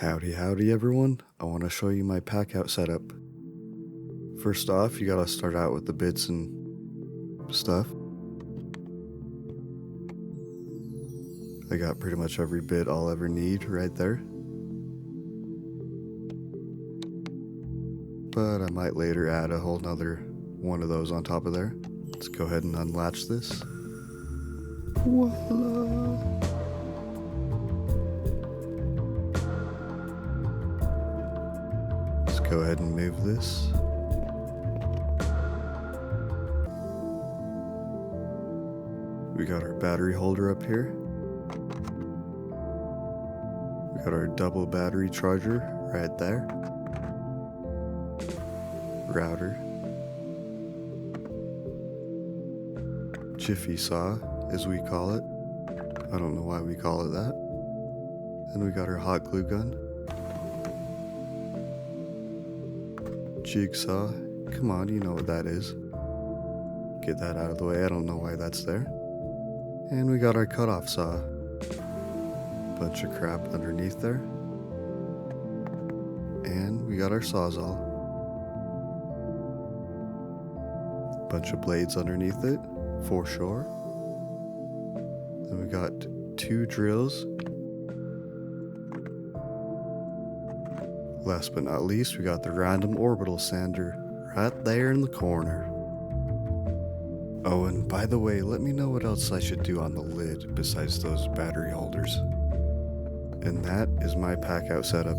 Howdy everyone, I want to show you my Packout setup. First off, you gotta start out with the bits and stuff. I got pretty much every bit I'll ever need right there. But I might later add a whole nother one of those on top of there. Let's go ahead and unlatch this. Voila! Let's go ahead and move this. We got our battery holder up here. We got our double battery charger right there. Router. Jiffy saw, as we call it. I don't know why we call it that. Then we got our hot glue gun. Jigsaw. Come on, you know what that is. Get that out of the way, I don't know why that's there. And we got our cutoff saw. Bunch of crap underneath there. And we got our sawzall. Bunch of blades underneath it, for sure. Then we got 2 drills. Last but not least, we got the random orbital sander right there in the corner. Oh, and by the way, let me know what else I should do on the lid besides those battery holders. And that is my Packout setup.